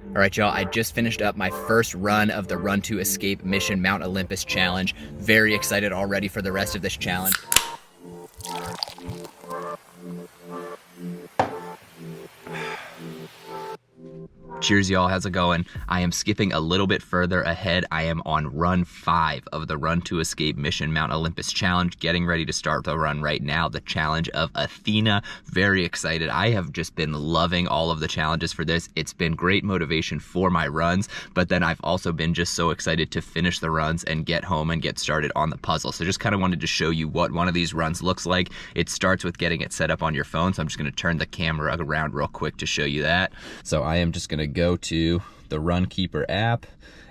All right, y'all, I just finished up my first run of the Run to Escape Mission Mount Olympus challenge. Very excited already for the rest of this challenge. Cheers, y'all. How's it going? I am skipping a little bit further ahead. I am on run 5 of the Run to Escape Mission Mount Olympus challenge, getting ready to start the run right now, the challenge of Athena. Very excited. I have just been loving all of the challenges for this. It's been great motivation for my runs, but then I've also been just so excited to finish the runs and get home and get started on the puzzle. So just kind of wanted to show you what one of these runs looks like. It starts with getting it set up on your phone, so I'm just going to turn the camera around real quick to show you that. So I am just going to go to the Runkeeper app,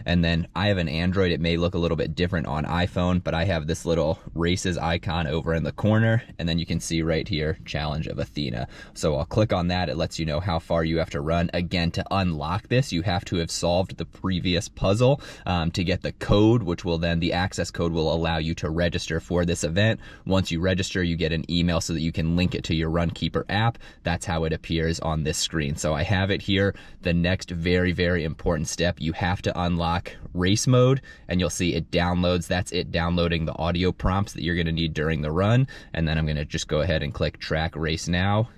and then I have an Android. It may look a little bit different on iPhone, but I have this little races icon over in the corner, and then you can see right here, Challenge of Athena. So I'll click on that. It lets you know how far you have to run. Again, to unlock this, you have to have solved the previous puzzle to get the code, which will then, the access code will allow you to register for this event. Once you register, you get an email so that you can link it to your Runkeeper app. That's how it appears on this screen. So I have it here. The next very, very important step, you have to unlock race mode, and you'll see it downloads. That's it downloading the audio prompts that you're going to need during the run. And then I'm going to just go ahead and click track race now,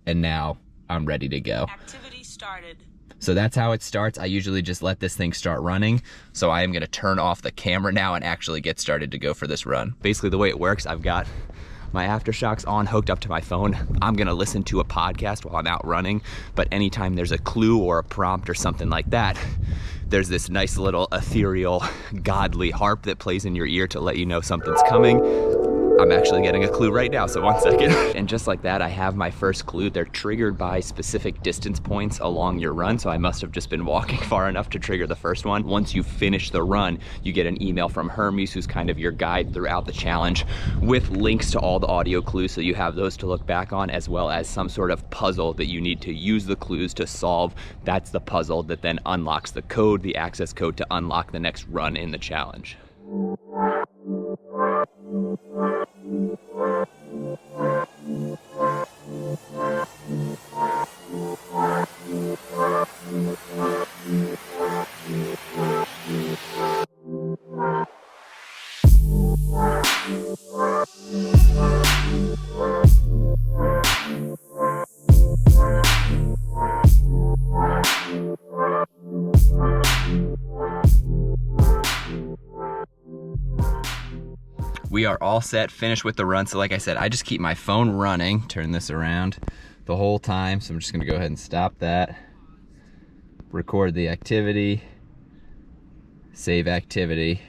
and now I'm ready to go. Activity started. So that's how it starts. I usually just let this thing start running. So I am going to turn off the camera now and actually get started to go for this run. Basically the way it works, I've got my aftershocks on, hooked up to my phone. I'm gonna listen to a podcast while I'm out running, but anytime there's a clue or a prompt or something like that, there's this nice little ethereal, godly harp that plays in your ear to let you know something's coming. I'm actually getting a clue right now, so 1 second. And just like that, I have my first clue. They're triggered by specific distance points along your run, so I must have just been walking far enough to trigger the first one. Once you finish the run, you get an email from Hermes, who's kind of your guide throughout the challenge, with links to all the audio clues, so you have those to look back on, as well as some sort of puzzle that you need to use the clues to solve. That's the puzzle that then unlocks the code, the access code to unlock the next run in the challenge. We are all set, finished with the run. So like I said, I just keep my phone running, turn this around the whole time. So I'm just gonna go ahead and stop that, record the activity, save activity.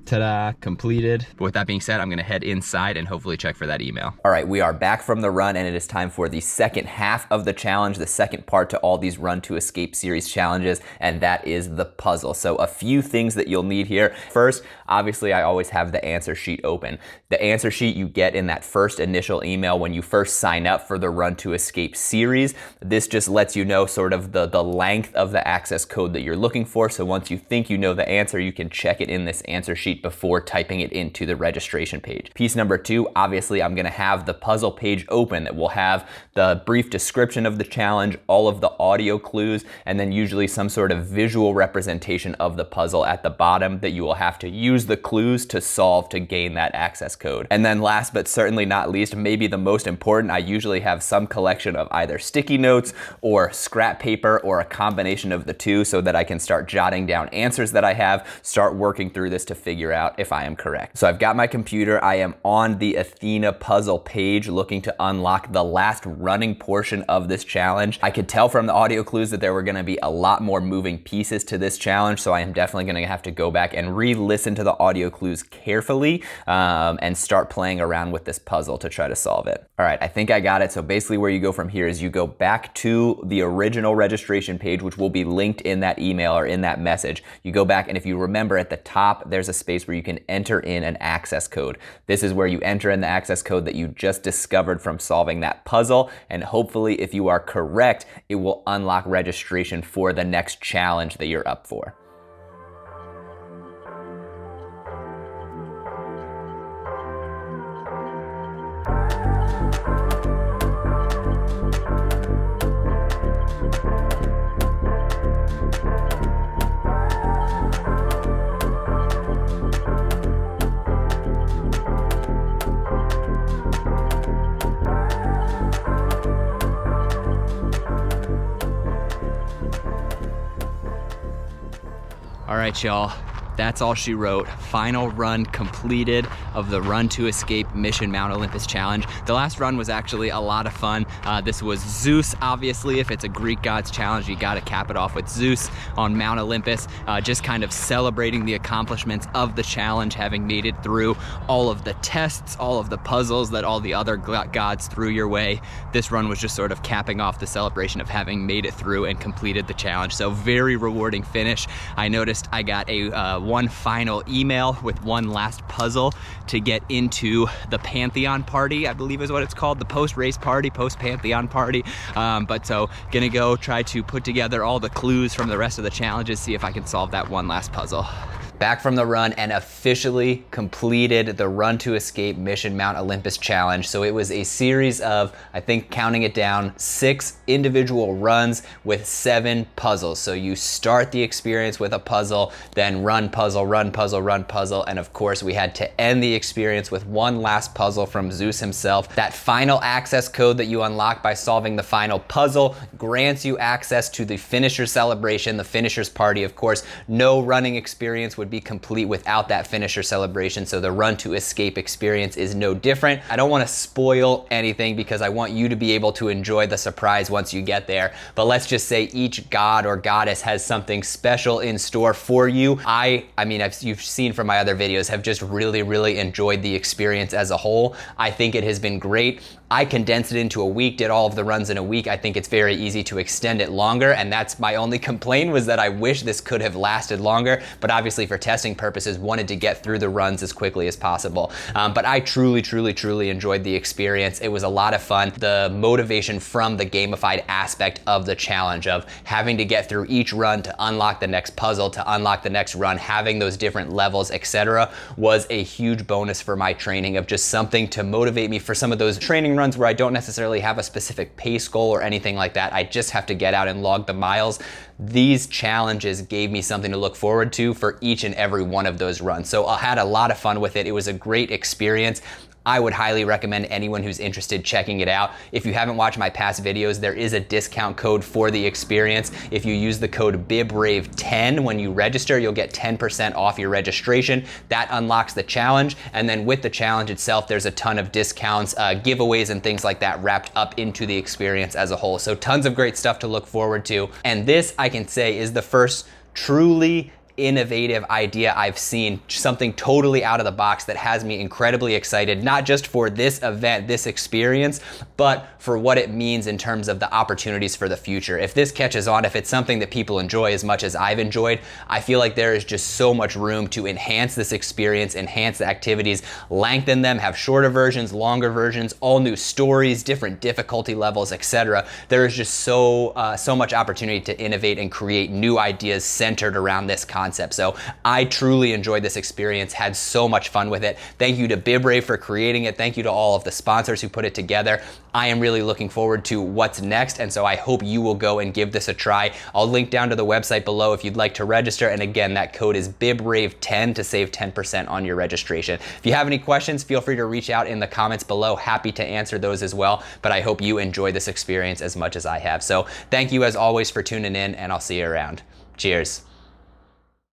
Ta-da, completed. But with that being said, I'm gonna head inside and hopefully check for that email. All right, we are back from the run, and it is time for the second half of the challenge, the second part to all these Run to Escape series challenges, and that is the puzzle. So a few things that you'll need here. First, obviously, I always have the answer sheet open. The answer sheet you get in that first initial email when you first sign up for the Run to Escape series. This just lets you know sort of the length of the access code that you're looking for. So once you think you know the answer, you can check it in this answer sheet before typing it into the registration page. Piece number 2, obviously I'm gonna have the puzzle page open that will have the brief description of the challenge, all of the audio clues, and then usually some sort of visual representation of the puzzle at the bottom that you will have to use the clues to solve to gain that access code. And then last but certainly not least, maybe the most important, I usually have some collection of either sticky notes or scrap paper or a combination of the two so that I can start jotting down answers that I have, start working through this to figure out if I am correct. So I've got my computer, I am on the Athena puzzle page looking to unlock the last running portion of this challenge. I could tell from the audio clues that there were gonna be a lot more moving pieces to this challenge, so I am definitely gonna have to go back and re-listen to the audio clues carefully and start playing around with this puzzle to try to solve it. All right, I think I got it. So basically where you go from here is you go back to the original registration page, which will be linked in that email or in that message. You go back, and if you remember at the top, there's a space where you can enter in an access code. This is where you enter in the access code that you just discovered from solving that puzzle, and hopefully if you are correct, it will unlock registration for the next challenge that you're up for. All right, y'all. That's all she wrote. Final run completed of the Run to Escape Mission Mount Olympus challenge. The last run was actually a lot of fun. This was Zeus, obviously. If it's a Greek god's challenge, you gotta cap it off with Zeus on Mount Olympus. Just kind of celebrating the accomplishments of the challenge, having made it through all of the tests, all of the puzzles that all the other gods threw your way. This run was just sort of capping off the celebration of having made it through and completed the challenge. So very rewarding finish. I noticed I got a one final email with one last puzzle to get into the Pantheon party, I believe is what it's called, the post-race party, post-Pantheon party. But so gonna go try to put together all the clues from the rest of the challenges, see if I can solve that one last puzzle. Back from the run and officially completed the Run to Escape Mission Mount Olympus challenge. So it was a series of, I think counting it down, 6 individual runs with 7 puzzles. So you start the experience with a puzzle, then run puzzle, run puzzle, run puzzle, and of course we had to end the experience with one last puzzle from Zeus himself. That final access code that you unlock by solving the final puzzle grants you access to the finisher celebration, the finisher's party. Of course, no running experience would be complete without that finisher celebration, so the Run to Escape experience is no different. I don't want to spoil anything because I want you to be able to enjoy the surprise once you get there, but let's just say each god or goddess has something special in store for you. I mean, you've seen from my other videos, have just really enjoyed the experience as a whole. I think it has been great. I condensed it into a week, did all of the runs in a week. I think it's very easy to extend it longer, and that's my only complaint, was that I wish this could have lasted longer, but obviously for testing purposes, wanted to get through the runs as quickly as possible. But I truly enjoyed the experience. It was a lot of fun. The motivation from the gamified aspect of the challenge, of having to get through each run to unlock the next puzzle, to unlock the next run, having those different levels, etc., was a huge bonus for my training, of just something to motivate me for some of those training runs where I don't necessarily have a specific pace goal or anything like that. I just have to get out and log the miles. These challenges gave me something to look forward to for each and every one of those runs. So I had a lot of fun with it. It was a great experience. I would highly recommend anyone who's interested checking it out. If you haven't watched my past videos, there is a discount code for the experience. If you use the code BIBRAVE10 when you register, you'll get 10% off your registration. That unlocks the challenge, and then with the challenge itself, there's a ton of discounts, giveaways, and things like that wrapped up into the experience as a whole. So tons of great stuff to look forward to. And this, I can say, is the first truly innovative idea I've seen, something totally out of the box that has me incredibly excited, not just for this event, this experience, but for what it means in terms of the opportunities for the future. If this catches on, if it's something that people enjoy as much as I've enjoyed, I feel like there is just so much room to enhance this experience, enhance the activities, lengthen them, have shorter versions, longer versions, all new stories, different difficulty levels, etc. There is just so much opportunity to innovate and create new ideas centered around this concept. So I truly enjoyed this experience, had so much fun with it. Thank you to BibRave for creating it. Thank you to all of the sponsors who put it together. I am really looking forward to what's next, and so I hope you will go and give this a try. I'll link down to the website below if you'd like to register, and again, that code is BibRave10 to save 10% on your registration. If you have any questions, feel free to reach out in the comments below. Happy to answer those as well, but I hope you enjoy this experience as much as I have. So thank you as always for tuning in, and I'll see you around. Cheers.